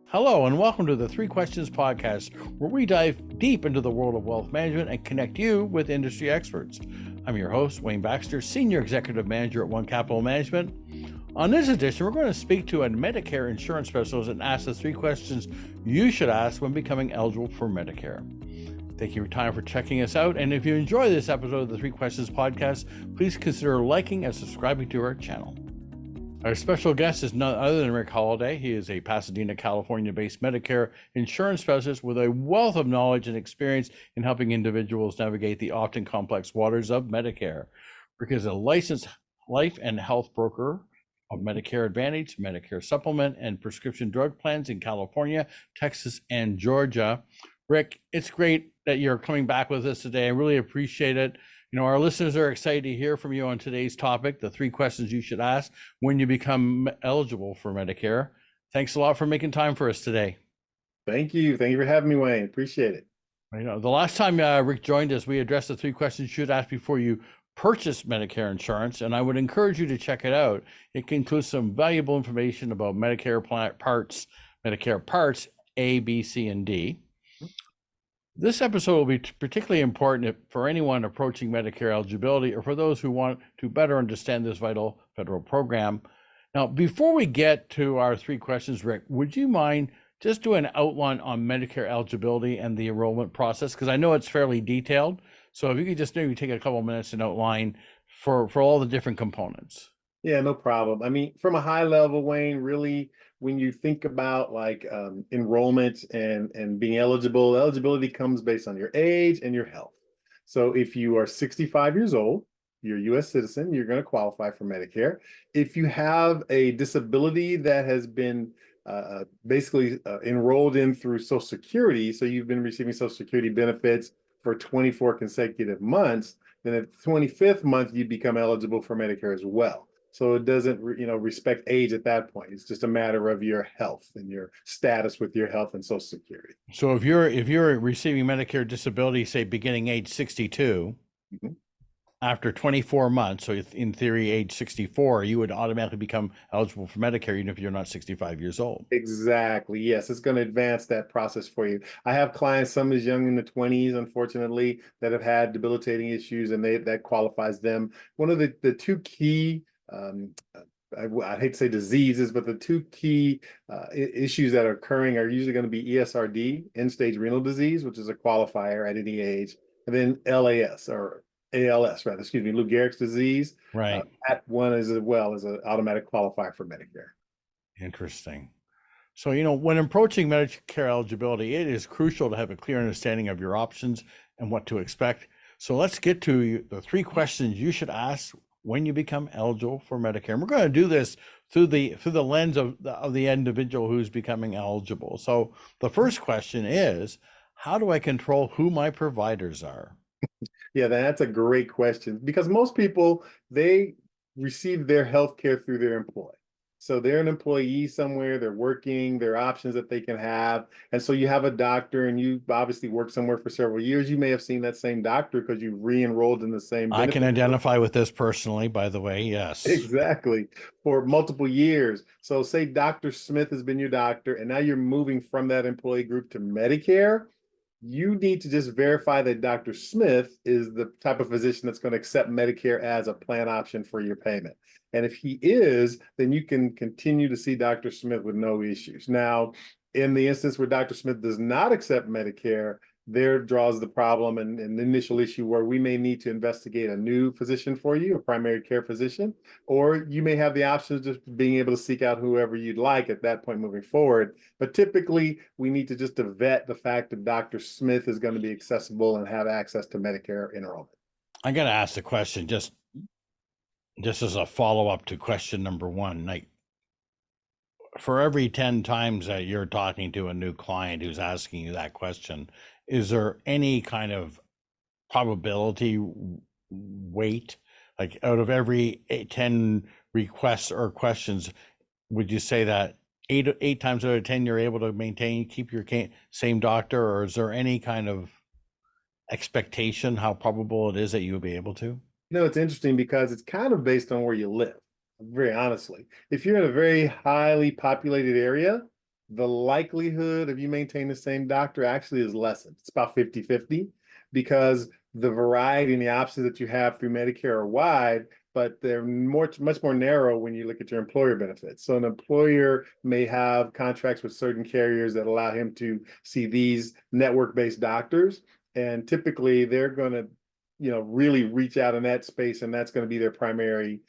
Hello, and welcome to the Three Questions Podcast, where we dive deep into the world of wealth management and connect you with industry experts. I'm your host, Wayne Baxter, Senior Executive Manager at One Capital Management. On this edition, we're going to speak to a Medicare insurance specialist and ask the three questions you should ask when becoming eligible for Medicare. Thank you for your time for checking us out. And if you enjoy this episode of the Three Questions Podcast, please consider liking and subscribing to our channel. Our special guest is none other than Rick Holliday. He is a Pasadena, California-based Medicare insurance specialist with a wealth of knowledge and experience in helping individuals navigate the often complex waters of Medicare. Rick is a licensed life and health broker of Medicare Advantage, Medicare Supplement, and prescription drug plans in California, Texas, and Georgia. Rick, it's great that you're coming back with us today. I really appreciate it. You know, our listeners are excited to hear from you on today's topic, the three questions you should ask when you become eligible for Medicare. Thanks a lot for making time for us today. Thank you. Thank you for having me, Wayne. Appreciate it. You know, the last time Rick joined us, we addressed the three questions you should ask before you purchase Medicare insurance, and I would encourage you to check it out. It includes some valuable information about Medicare Parts A, B, C, and D. This episode will be particularly important for anyone approaching Medicare eligibility or for those who want to better understand this vital federal program. Now, before we get to our three questions, Rick, would you mind just doing an outline on Medicare eligibility and the enrollment process? Because I know it's fairly detailed. So if you could just maybe take a couple of minutes and outline for all the different components. Yeah, no problem. I mean, from a high level, Wayne, really, when you think about enrollment and being eligible, eligibility comes based on your age and your health. So if you are 65 years old, you're a U.S. citizen, you're going to qualify for Medicare. If you have a disability that has been basically enrolled in through Social Security, so you've been receiving Social Security benefits for 24 consecutive months, then at the 25th month, you become eligible for Medicare as well. So it doesn't, respect age at that point. It's just a matter of your health and your status with your health and Social Security. So if you're receiving Medicare disability, say beginning age 62, after 24 months, so in theory, age 64, you would automatically become eligible for Medicare, even if you're not 65 years old. Exactly. Yes, it's going to advance that process for you. I have clients, some as young in the 20s, unfortunately, that have had debilitating issues, and that qualifies them. One of the two key I hate to say diseases, but the two key issues that are occurring are usually going to be ESRD, end-stage renal disease, which is a qualifier at any age, and then LAS or ALS, rather, excuse me, Lou Gehrig's disease. Right. That one as well as an automatic qualifier for Medicare. Interesting. So, when approaching Medicare eligibility, it is crucial to have a clear understanding of your options and what to expect. So let's get to the three questions you should ask when you become eligible for Medicare. And we're going to do this through the lens of the individual who's becoming eligible. So the first question is, how do I control who my providers are? Yeah, that's a great question, because most people, they receive their health care through their employer. So they're an employee somewhere, they're working, there are options that they can have. And so you have a doctor and you obviously worked somewhere for several years. You may have seen that same doctor because you re-enrolled in the same I can identify with this personally, by the way. Yes. Exactly. For multiple years. So say Dr. Smith has been your doctor and now you're moving from that employee group to Medicare. You need to just verify that Dr. Smith is the type of physician that's going to accept Medicare as a plan option for your payment. And if he is, then you can continue to see Dr. Smith with no issues. Now, in the instance where Dr. Smith does not accept Medicare, there draws the problem and the initial issue where we may need to investigate a new physician for you, a primary care physician, or you may have the option of just being able to seek out whoever you'd like at that point moving forward. But typically, we need to just vet the fact that Dr. Smith is going to be accessible and have access to Medicare enrollment. I'm going to ask the question just as a follow-up to question number one. Like, for every 10 times that you're talking to a new client who's asking you that question, is there any kind of probability weight, like out of every 10 requests or questions, would you say that eight times out of 10 you're able to keep your same doctor, or is there any kind of expectation how probable it is that you'll be able to? It's interesting because it's kind of based on where you live, very honestly. If you're in a very highly populated area, the likelihood of you maintaining the same doctor actually is lessened. It's about 50-50 because the variety and the options that you have through Medicare are wide, but they're much more narrow when you look at your employer benefits. So an employer may have contracts with certain carriers that allow him to see these network-based doctors, and typically they're going to really reach out in that space, and that's going to be their primary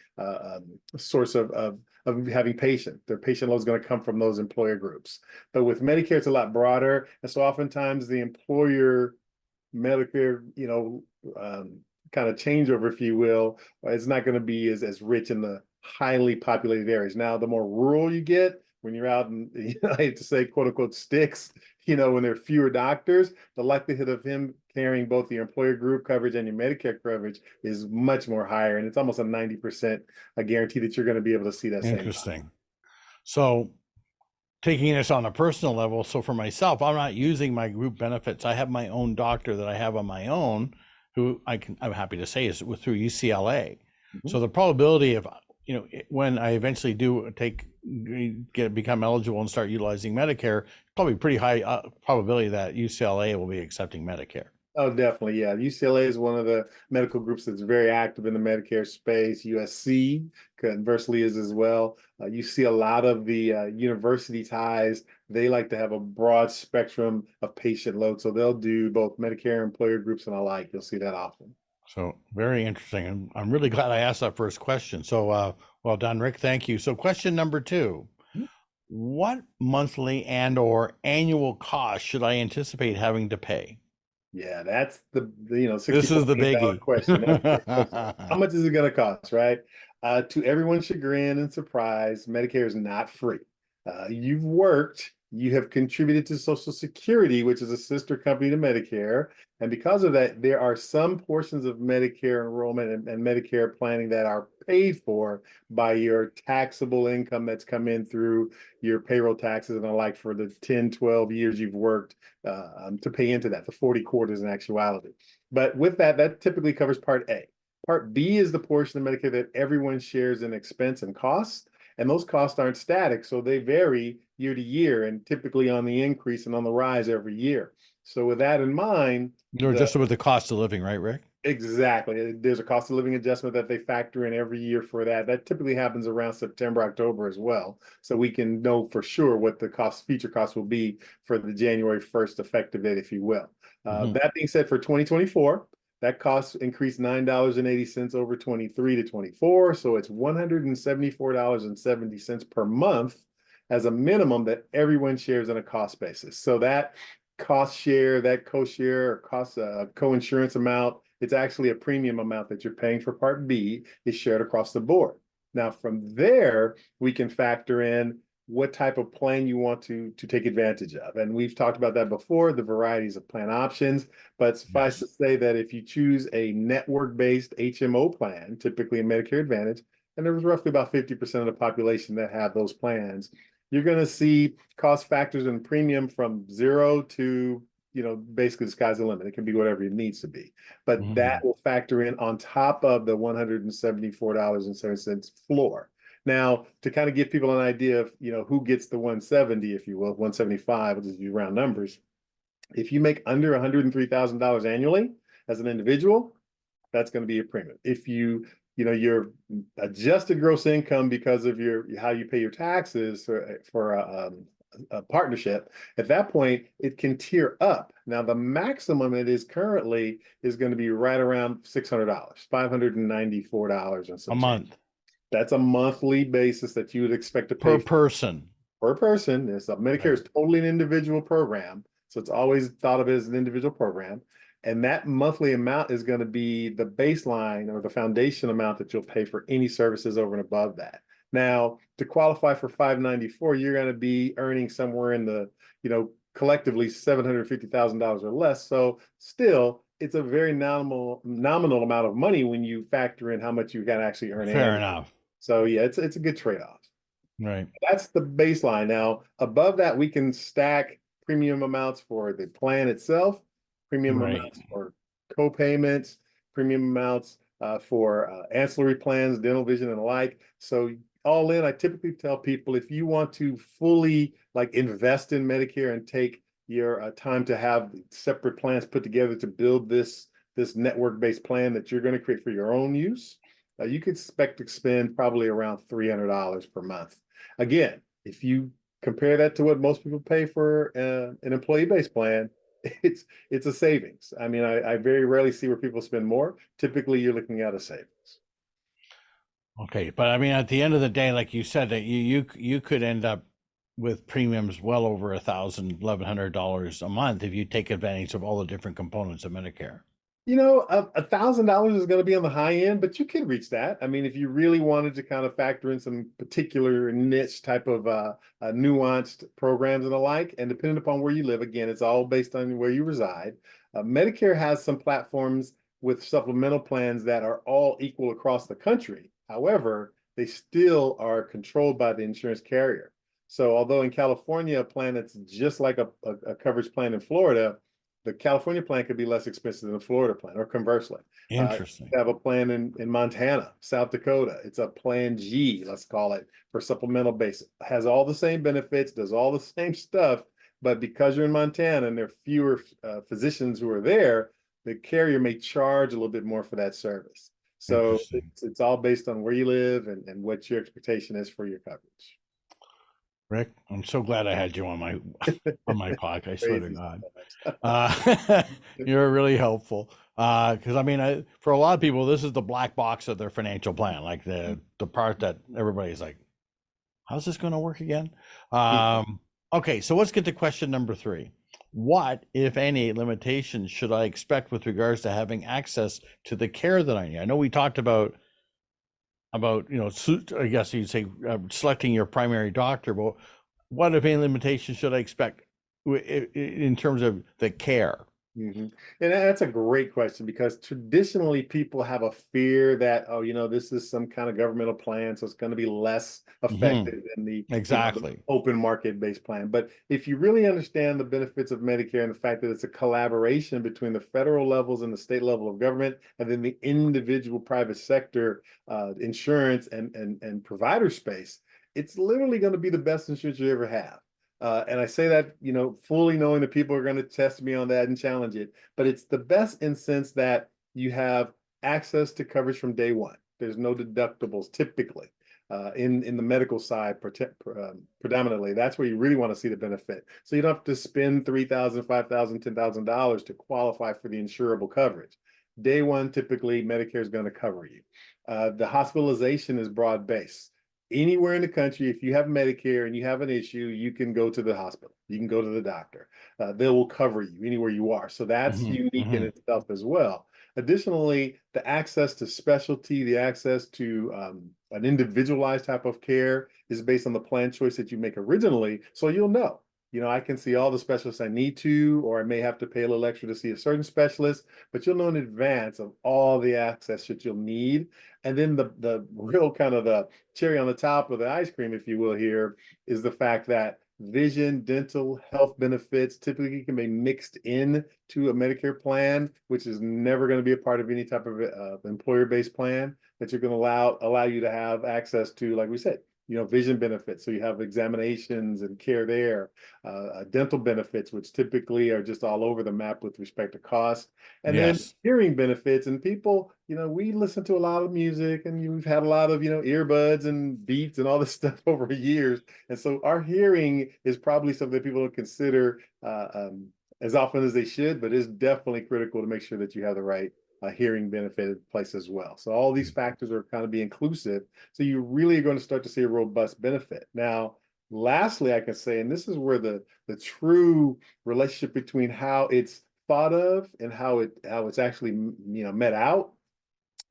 source of having patient. Their patient load is going to come from those employer groups. But with Medicare, it's a lot broader, and so oftentimes the employer Medicare, kind of changeover, if you will, it's not going to be as rich in the highly populated areas. Now, the more rural you get, when you're out in, I hate to say, quote unquote, sticks, when there are fewer doctors, the likelihood of him carrying both the employer group coverage and your Medicare coverage is much more higher. And it's almost a 90% a guarantee that you're going to be able to see that same. Interesting. So taking this on a personal level, so for myself, I'm not using my group benefits. I have my own doctor that I have on my own, who I'm happy to say is through UCLA. Mm-hmm. So the probability of, when I eventually do become eligible and start utilizing Medicare, probably pretty high probability that UCLA will be accepting Medicare. Oh, definitely. Yeah. UCLA is one of the medical groups that's very active in the Medicare space. USC conversely is as well. You see a lot of the university ties. They like to have a broad spectrum of patient load. So they'll do both Medicare employer groups and alike. You'll see that often. So very interesting. And I'm really glad I asked that first question. So well done, Rick. Thank you. So question number 2. What monthly and or annual cost should I anticipate having to pay? Yeah, that's the this is the biggie question. How much is it going to cost, right? To everyone's chagrin and surprise, Medicare is not free. You've worked, you have contributed to Social Security, which is a sister company to Medicare. And because of that, there are some portions of Medicare enrollment and Medicare planning that are paid for by your taxable income that's come in through your payroll taxes and the like for the 10, 12 years you've worked to pay into that, the 40 quarters in actuality. But with that, that typically covers Part A. Part B is the portion of Medicare that everyone shares in expense and costs. And those costs aren't static, so they vary year to year and typically on the increase and on the rise every year. So with that in mind, just with the cost of living, right, Rick? Exactly. There's a cost of living adjustment that they factor in every year for that. That typically happens around September, October as well. So we can know for sure what the future cost will be for the January 1st effective date, if you will. That being said, for 2024, that cost increased $9.80 over 23 to 24. So it's $174.70 per month as a minimum that everyone shares on a cost basis. So that cost share, that co-share or cost co-insurance amount, it's actually a premium amount that you're paying for Part B is shared across the board. Now, from there, we can factor in what type of plan you want to take advantage of. And we've talked about that before, the varieties of plan options, but suffice to say that if you choose a network-based HMO plan, typically a Medicare Advantage, and there was roughly about 50% of the population that have those plans, you're going to see cost factors and premium from 0 to, basically the sky's the limit. It can be whatever it needs to be. But that will factor in on top of the $174.07 floor. Now, to kind of give people an idea of, who gets the 170, if you will, 175, we'll just use round numbers. If you make under $103,000 annually as an individual, that's going to be a premium. If your adjusted gross income because of how you pay your taxes for a partnership, at that point, it can tier up. Now, the maximum it is currently is going to be right around $600, $594 and some a month. That's a monthly basis that you would expect to pay per person. Per person. Medicare is totally an individual program. So it's always thought of as an individual program. And that monthly amount is going to be the baseline or the foundation amount that you'll pay for any services over and above that. Now, to qualify for $594, you're going to be earning somewhere in the, collectively $750,000 or less. So still, it's a very nominal amount of money when you factor in how much you can actually earn. Fair enough. So yeah, it's a good trade-off. Right. That's the baseline. Now, above that, we can stack premium amounts for the plan itself, premium amounts for co-payments, premium amounts for ancillary plans, dental, vision, and the like. So all in, I typically tell people if you want to fully like invest in Medicare and take your time to have separate plans put together to build this network-based plan that you're going to create for your own use, you could expect to spend probably around $300 per month. Again, if you compare that to what most people pay for an employee-based plan, it's a savings. I mean, I very rarely see where people spend more. Typically, you're looking at a savings. Okay, but I mean, at the end of the day, like you said, that you could end up with premiums well over $1,100 a month if you take advantage of all the different components of Medicare. You know, $1,000 is going to be on the high end, but you can reach that. I mean, if you really wanted to kind of factor in some particular niche type of nuanced programs and the like, and depending upon where you live, again, it's all based on where you reside. Medicare has some platforms with supplemental plans that are all equal across the country. However, they still are controlled by the insurance carrier. So although in California, a plan that's just like a coverage plan in Florida, the California plan could be less expensive than the Florida plan, or conversely. Interesting. You have a plan in Montana, South Dakota. It's a plan G, let's call it, for supplemental basis. Has all the same benefits, does all the same stuff, but because you're in Montana and there are fewer physicians who are there, the carrier may charge a little bit more for that service. So it's all based on where you live and what your expectation is for your coverage. Rick, I'm so glad I had you on my podcast. I swear to God, you're really helpful. Because I mean, for a lot of people, this is the black box of their financial plan, like the part that everybody's like, "How's this going to work again?" Okay, so let's get to question number 3. What, if any, limitations should I expect with regards to having access to the care that I need? I know we talked about I guess you'd say selecting your primary doctor, but what, if any, limitations should I expect in terms of the care? And that's a great question, because traditionally people have a fear that, oh, this is some kind of governmental plan, so it's going to be less effective than the Exactly. open market-based plan. But if you really understand the benefits of Medicare and the fact that it's a collaboration between the federal levels and the state level of government, and then the individual private sector insurance and provider space, it's literally going to be the best insurance you ever have. And I say that, fully knowing that people are going to test me on that and challenge it, but it's the best in sense that you have access to coverage from day one. There's no deductibles typically in the medical side, predominantly. That's where you really want to see the benefit. So you don't have to spend $3,000, $5,000, $10,000 to qualify for the insurable coverage. Day one, typically Medicare is going to cover you. The hospitalization is broad based. Anywhere in the country, if you have Medicare and you have an issue, you can go to the hospital. You can go to the doctor. They will cover you anywhere you are. So that's unique in itself as well. Additionally, the access to specialty, the access to an individualized type of care is based on the plan choice that you make originally. So you'll know. I can see all the specialists I need to, or I may have to pay a little extra to see a certain specialist, but you'll know in advance of all the access that you'll need. And then the real kind of the cherry on the top of the ice cream, if you will, here is the fact that vision, dental, health benefits typically can be mixed in to a Medicare plan, which is never going to be a part of any type of employer-based plan, that you're going to allow you to have access to, like we said, vision benefits. So you have examinations and care there, dental benefits, which typically are just all over the map with respect to cost. And then hearing benefits. And people, we listen to a lot of music, and we've had a lot of, earbuds and beats and all this stuff over years. And so our hearing is probably something that people don't consider as often as they should, but it's definitely critical to make sure that you have the right hearing benefit in place as well. So all these factors are kind of be inclusive. So you really are going to start to see a robust benefit. Now, lastly, I can say, and this is where the true relationship between how it's thought of and how it's actually met out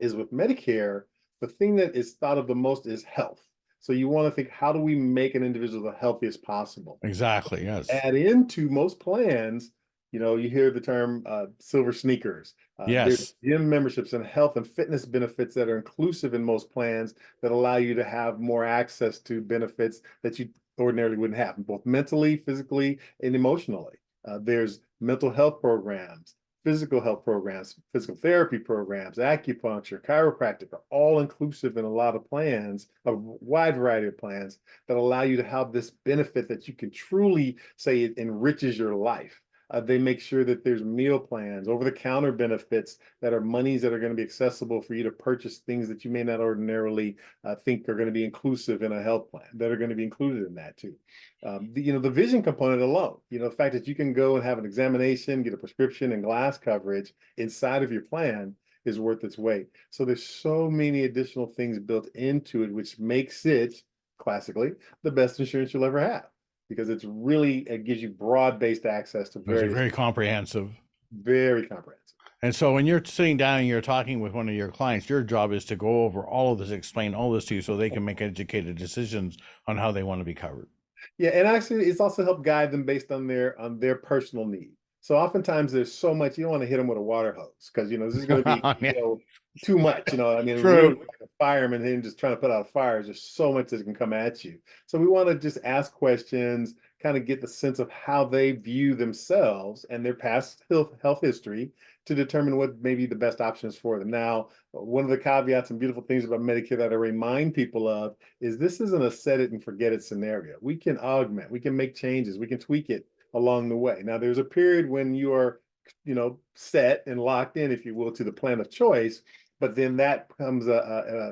is with Medicare. The thing that is thought of the most is health. So you want to think, how do we make an individual the healthiest possible? Exactly. Yes. Add into most plans, you hear the term silver sneakers. There's gym memberships and health and fitness benefits that are inclusive in most plans that allow you to have more access to benefits that you ordinarily wouldn't have, both mentally, physically, and emotionally. There's mental health programs, physical health programs, physical therapy programs, acupuncture, chiropractic are all inclusive in a lot of plans, a wide variety of plans that allow you to have this benefit that you can truly say it enriches your life. They make sure that there's meal plans, over-the-counter benefits that are monies that are going to be accessible for you to purchase things that you may not ordinarily think are going to be inclusive in a health plan, that are going to be included in that too. The vision component alone, the fact that you can go and have an examination, get a prescription and glass coverage inside of your plan is worth its weight. So there's so many additional things built into it, which makes it classically the best insurance you'll ever have, because it gives you broad-based access to Very comprehensive. Very comprehensive. And so when you're sitting down and you're talking with one of your clients, your job is to go over all of this, explain all this to you so they can make educated decisions on how they want to be covered. Yeah, and actually it's also helped guide them based on their personal need. So oftentimes there's so much, you don't want to hit them with a water hose because this is going to be too much. Really, like a fireman and just trying to put out a fire, there's just so much that can come at you. So we want to just ask questions, kind of get the sense of how they view themselves and their past health history to determine what may be the best options for them. Now, one of the caveats and beautiful things about Medicare that I remind people of is this isn't a set it and forget it scenario. We can augment, we can make changes, we can tweak it along the way. Now, there's a period when you are, set and locked in, if you will, to the plan of choice, but then that comes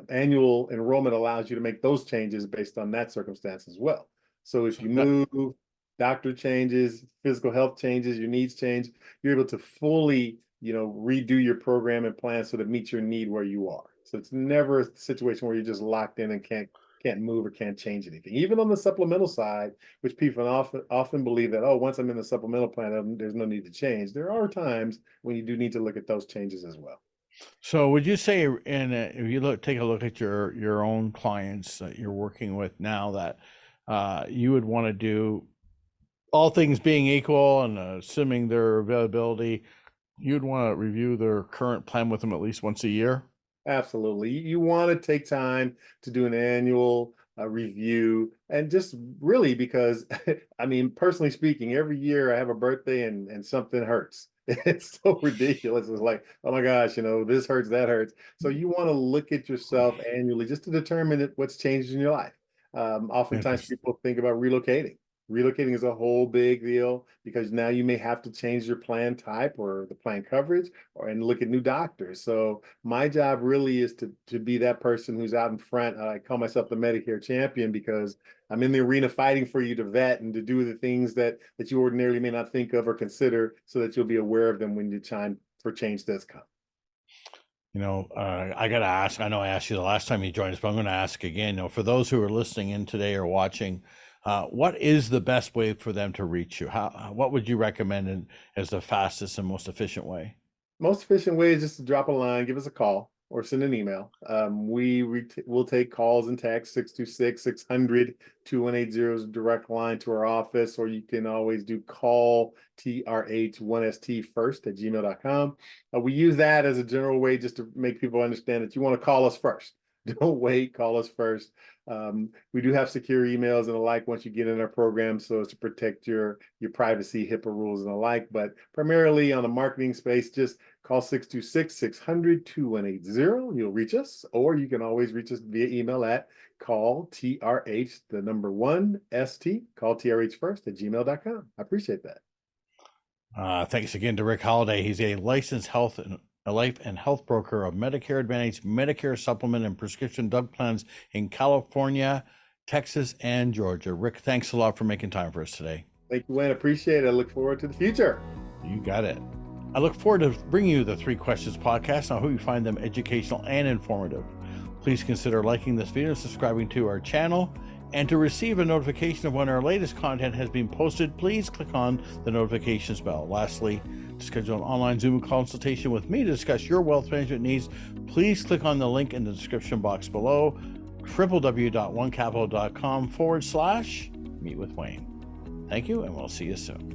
annual enrollment allows you to make those changes based on that circumstance as well. So if you move, doctor changes, physical health changes, your needs change, you're able to fully, redo your program and plan so that it meets your need where you are. So it's never a situation where you're just locked in and can't move or can't change anything. Even on the supplemental side, which people often believe that, once I'm in the supplemental plan, there's no need to change. There are times when you do need to look at those changes as well. So would you say, if you take a look at your own clients that you're working with now, that you would want to do, all things being equal and assuming their availability, you'd want to review their current plan with them at least once a year? Absolutely. You want to take time to do an annual review, and just really because, personally speaking, every year I have a birthday and something hurts. It's so ridiculous. It's like, oh my gosh, this hurts, that hurts. So you want to look at yourself annually just to determine what's changed in your life. Oftentimes people think about relocating. Relocating is a whole big deal because now you may have to change your plan type or the plan coverage and look at new doctors. So my job really is to be that person who's out in front. I call myself the Medicare champion because I'm in the arena fighting for you to vet and to do the things that you ordinarily may not think of or consider, so that you'll be aware of them when your time for change does come. I got to ask, I know I asked you the last time you joined us, but I'm going to ask again, for those who are listening in today or watching, what is the best way for them to reach you? What would you recommend as the fastest and most efficient way? Most efficient way is just to drop a line, give us a call, or send an email. We'll take calls and texts. 626-600-2180 is a direct line to our office, or you can always do call TRH1ST first at gmail.com. We use that as a general way just to make people understand that you want to call us first. Don't wait, call us first. We do have secure emails and the like once you get in our program, so as to protect your privacy, HIPAA rules and the like. But primarily on the marketing space, just call 626-600-2180. You'll reach us, or you can always reach us via email at calltrh, the number 1ST, calltrh first at gmail.com. I appreciate that. Thanks again to Rick Holliday. He's a licensed life and health broker of Medicare Advantage, Medicare Supplement, and prescription drug plans in California, Texas, and Georgia. Rick, thanks a lot for making time for us today. Thank you, Wayne. Appreciate it. I look forward to the future. You got it. I look forward to bringing you the 3 Questions podcast, and I hope you find them educational and informative. Please consider liking this video, subscribing to our channel, and to receive a notification of when our latest content has been posted, please click on the notifications bell. Lastly, to schedule an online Zoom consultation with me to discuss your wealth management needs, please click on the link in the description box below, www.onecapital.com/meet with Wayne. Thank you, and we'll see you soon.